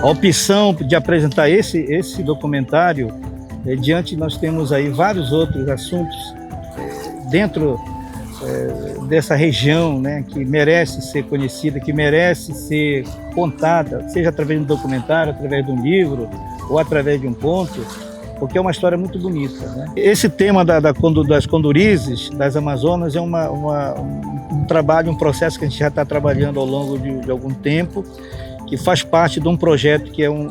A opção de apresentar esse documentário, diante nós temos aí vários outros assuntos dentro dessa região, né, que merece ser conhecida, que merece ser contada, seja através de um documentário, através de um livro ou através de um conto, porque é uma história muito bonita, né? Esse tema das condorizes, das Amazonas, é um trabalho, um processo que a gente já está trabalhando ao longo de algum tempo, que faz parte de um projeto que é um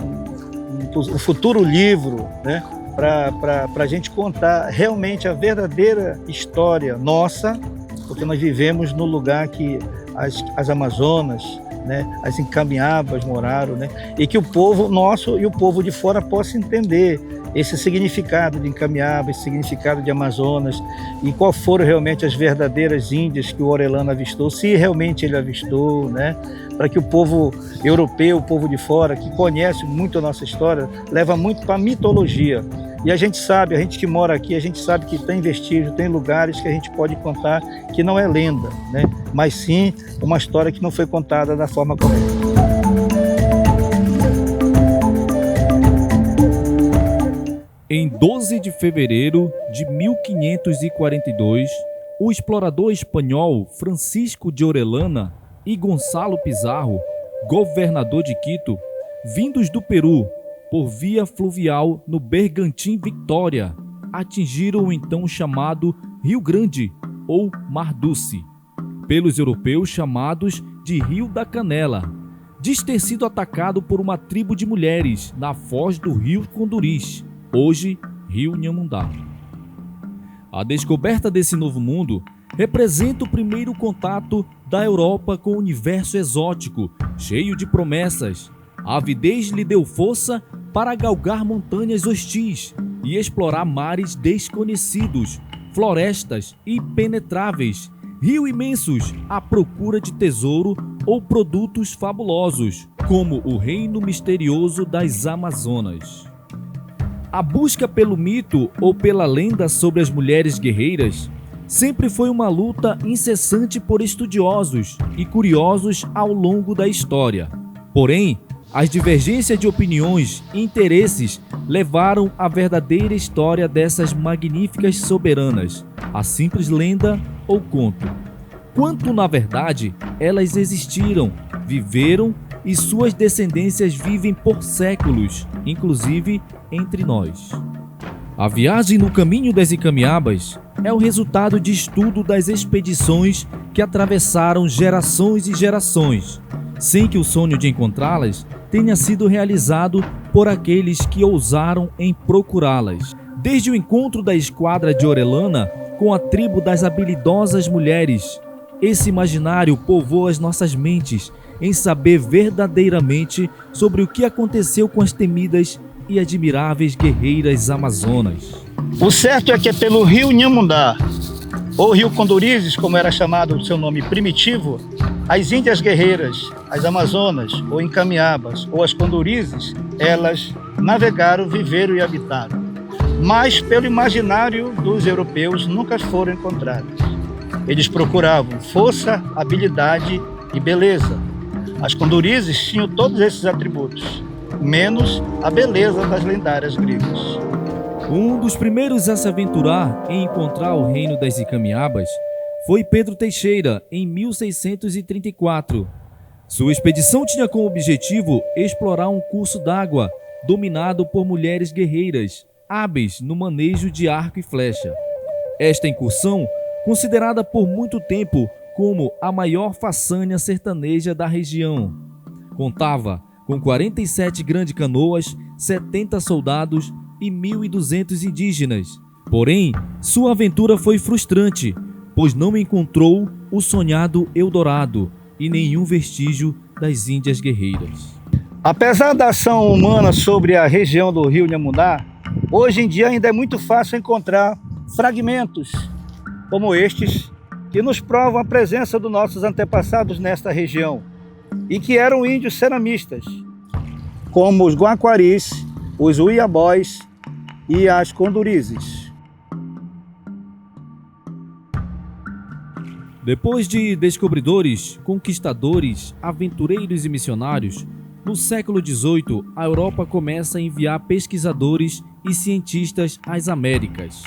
futuro livro, né, para a gente contar realmente a verdadeira história nossa, porque nós vivemos no lugar que as Amazonas, né, as Incaminhabas moraram, né, e que o povo nosso e o povo de fora possa entender esse significado de Incaminhaba, esse significado de Amazonas, e qual foram realmente as verdadeiras índias que o Orellana avistou, se realmente ele avistou, né, para que o povo europeu, o povo de fora, que conhece muito a nossa história, leva muito para a mitologia. E a gente sabe, a gente que mora aqui, a gente sabe que tem vestígio, tem lugares que a gente pode contar que não é lenda, né, mas sim uma história que não foi contada da forma correta. Em 12 de fevereiro de 1542, o explorador espanhol Francisco de Orellana e Gonçalo Pizarro, governador de Quito, vindos do Peru por via fluvial no Bergantim Victoria, atingiram o então chamado Rio Grande ou Mar Doce, pelos europeus chamados de Rio da Canela, diz ter sido atacado por uma tribo de mulheres na foz do Rio Condoris, hoje Rio Nhamundá. A descoberta desse novo mundo representa o primeiro contato da Europa com o universo exótico, cheio de promessas. A avidez lhe deu força para galgar montanhas hostis e explorar mares desconhecidos, florestas impenetráveis, rios imensos à procura de tesouro ou produtos fabulosos, como o reino misterioso das Amazonas. A busca pelo mito ou pela lenda sobre as mulheres guerreiras sempre foi uma luta incessante por estudiosos e curiosos ao longo da história. Porém, as divergências de opiniões e interesses levaram à verdadeira história dessas magníficas soberanas, a simples lenda ou conto. Quanto, na verdade, elas existiram, viveram e suas descendências vivem por séculos, inclusive entre nós. A viagem no caminho das Incaminhabas é o resultado de estudo das expedições que atravessaram gerações e gerações, sem que o sonho de encontrá-las tenha sido realizado por aqueles que ousaram em procurá-las. Desde o encontro da esquadra de Orellana com a tribo das habilidosas mulheres, esse imaginário povoa as nossas mentes em saber verdadeiramente sobre o que aconteceu com as temidas e admiráveis guerreiras amazonas. O certo é que é pelo rio Nhamundá, ou rio Condorizes, como era chamado o seu nome primitivo, as índias guerreiras, as Amazonas, ou Incaminhabas, ou as Condorizes, elas navegaram, viveram e habitaram. Mas pelo imaginário dos europeus nunca foram encontradas. Eles procuravam força, habilidade e beleza. As Condorizes tinham todos esses atributos, menos a beleza das lendárias gregas. Um dos primeiros a se aventurar em encontrar o reino das Incaminhabas foi Pedro Teixeira, em 1634. Sua expedição tinha como objetivo explorar um curso d'água dominado por mulheres guerreiras, hábeis no manejo de arco e flecha. Esta incursão, considerada por muito tempo como a maior façanha sertaneja da região, contava com 47 grandes canoas, 70 soldados e 1.200 indígenas. Porém, sua aventura foi frustrante, pois não encontrou o sonhado Eldorado e nenhum vestígio das Índias guerreiras. Apesar da ação humana sobre a região do rio Nhamundá, hoje em dia ainda é muito fácil encontrar fragmentos como estes que nos provam a presença dos nossos antepassados nesta região e que eram índios ceramistas, como os Guaquaris, os Uiabós e as Condorizes. Depois de descobridores, conquistadores, aventureiros e missionários, No século XVIII, a Europa começa a enviar pesquisadores e cientistas às Américas.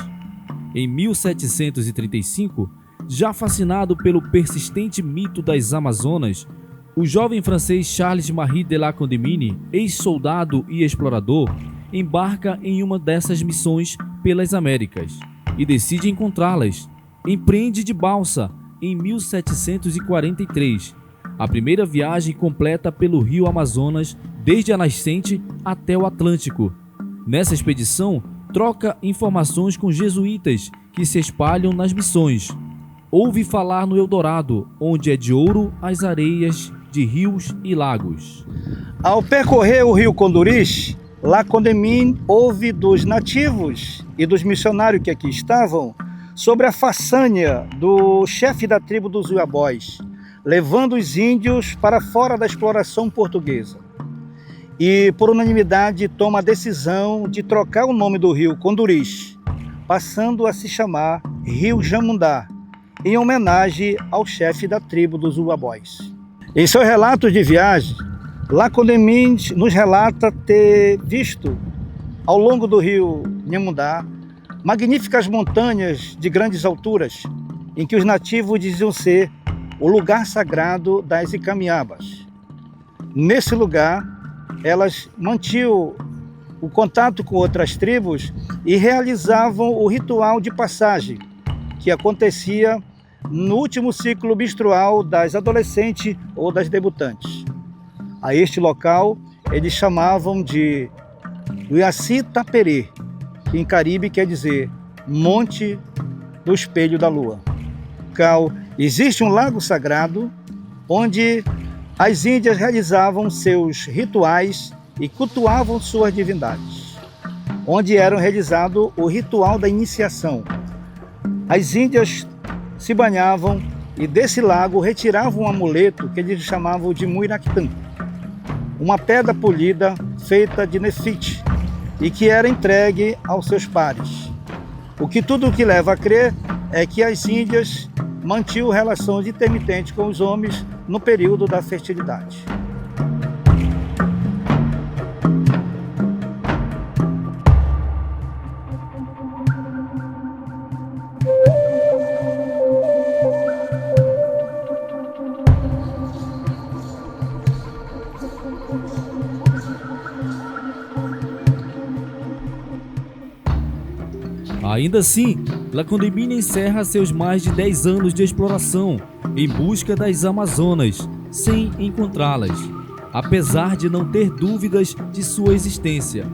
Em 1735, já fascinado pelo persistente mito das Amazonas, o jovem francês Charles-Marie de La Condamine, ex-soldado e explorador, embarca em uma dessas missões pelas Américas e decide encontrá-las. Empreende de balsa em 1743, a primeira viagem completa pelo rio Amazonas, desde a nascente até o Atlântico. Nessa expedição, troca informações com jesuítas que se espalham nas missões. Ouve falar no Eldorado, onde é de ouro as areias de rios e lagos. Ao percorrer o rio Condoris, La Condamine ouve dos nativos e dos missionários que aqui estavam sobre a façanha do chefe da tribo dos Uiabóis, levando os índios para fora da exploração portuguesa. E, por unanimidade, toma a decisão de trocar o nome do rio Condoris, passando a se chamar Rio Jamundá, em homenagem ao chefe da tribo dos Uiabóis. Em seu relato de viagem, La Condamine nos relata ter visto, ao longo do rio Nhamundá, magníficas montanhas de grandes alturas, em que os nativos diziam ser o lugar sagrado das Icamiabas. Nesse lugar, elas mantinham o contato com outras tribos e realizavam o ritual de passagem, que acontecia no último ciclo menstrual das adolescentes ou das debutantes. A este local, eles chamavam de Uiaci Taperê, que em Caribe quer dizer Monte do Espelho da Lua. Existe um lago sagrado onde as índias realizavam seus rituais e cultuavam suas divindades, onde era realizado o ritual da iniciação. As índias se banhavam e desse lago retiravam um amuleto que eles chamavam de Muiractã, uma pedra polida feita de nefite e que era entregue aos seus pares. Tudo o que leva a crer é que as índias mantinham relações intermitentes com os homens no período da fertilidade. Ainda assim, La Condamine encerra seus mais de 10 anos de exploração em busca das Amazonas, sem encontrá-las, apesar de não ter dúvidas de sua existência.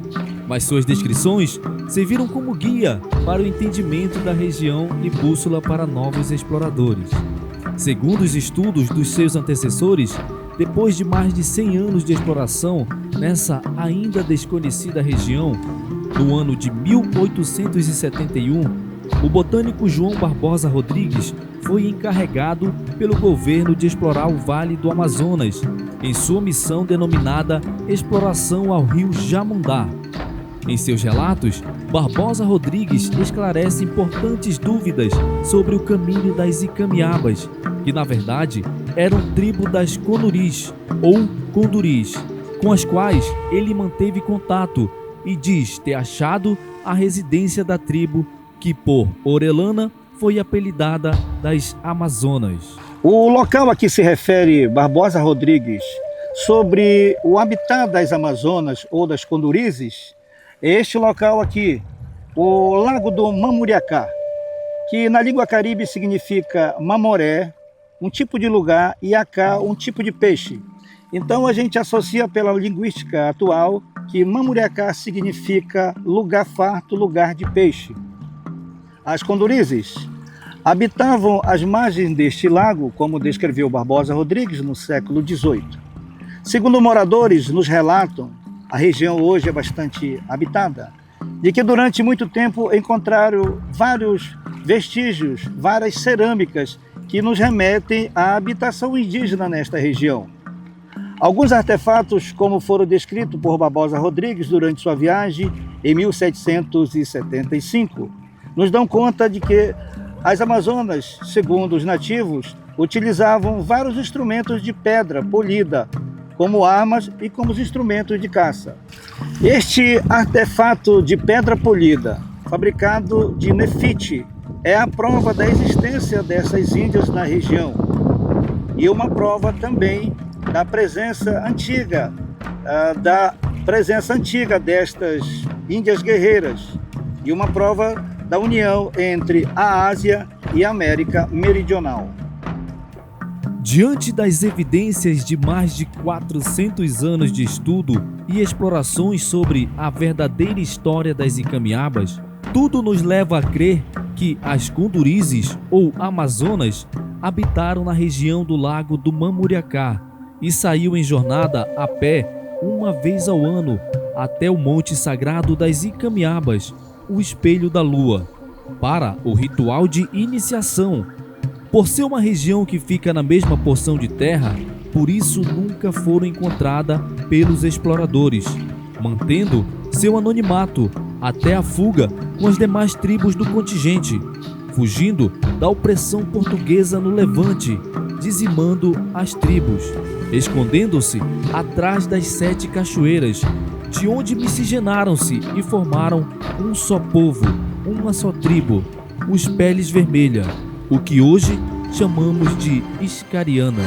Mas suas descrições serviram como guia para o entendimento da região e bússola para novos exploradores. Segundo os estudos dos seus antecessores, depois de mais de 100 anos de exploração nessa ainda desconhecida região, no ano de 1871, o botânico João Barbosa Rodrigues foi encarregado pelo governo de explorar o Vale do Amazonas, em sua missão denominada Exploração ao Rio Jamundá. Em seus relatos, Barbosa Rodrigues esclarece importantes dúvidas sobre o caminho das Icamiabas, que na verdade eram tribo das Conuris ou Conduris, com as quais ele manteve contato e diz ter achado a residência da tribo que, por Orellana, foi apelidada das Amazonas. O local a que se refere Barbosa Rodrigues sobre o habitat das Amazonas ou das Condurizes é este local aqui, o Lago do Mamuriacá, que na língua caribe significa mamoré, um tipo de lugar, e acá, um tipo de peixe. Então a gente associa pela linguística atual que Mamuriacá significa lugar farto, lugar de peixe. As Condurizes habitavam as margens deste lago, como descreveu Barbosa Rodrigues no século XVIII. Segundo moradores nos relatam, a região hoje é bastante habitada, de que durante muito tempo encontraram vários vestígios, várias cerâmicas que nos remetem à habitação indígena nesta região. Alguns artefatos, como foram descritos por Barbosa Rodrigues durante sua viagem em 1775, nos dão conta de que as Amazonas, segundo os nativos, utilizavam vários instrumentos de pedra polida como armas e como instrumentos de caça. Este artefato de pedra polida, fabricado de nefite, é a prova da existência dessas índias na região e uma prova também da presença antiga, destas índias guerreiras e uma prova da união entre a Ásia e a América Meridional. Diante das evidências de mais de 400 anos de estudo e explorações sobre a verdadeira história das Icamiabas, tudo nos leva a crer que as Condorizes ou Amazonas habitaram na região do Lago do Mamuriacá e saíam em jornada a pé uma vez ao ano até o Monte Sagrado das Icamiabas, o Espelho da Lua, para o ritual de iniciação. Por ser uma região que fica na mesma porção de terra, por isso nunca foram encontradas pelos exploradores, mantendo seu anonimato até a fuga com as demais tribos do contingente, fugindo da opressão portuguesa no Levante, dizimando as tribos, escondendo-se atrás das 7 cachoeiras, de onde miscigenaram-se e formaram um só povo, uma só tribo, os Peles Vermelhas, o que hoje chamamos de Iscariana.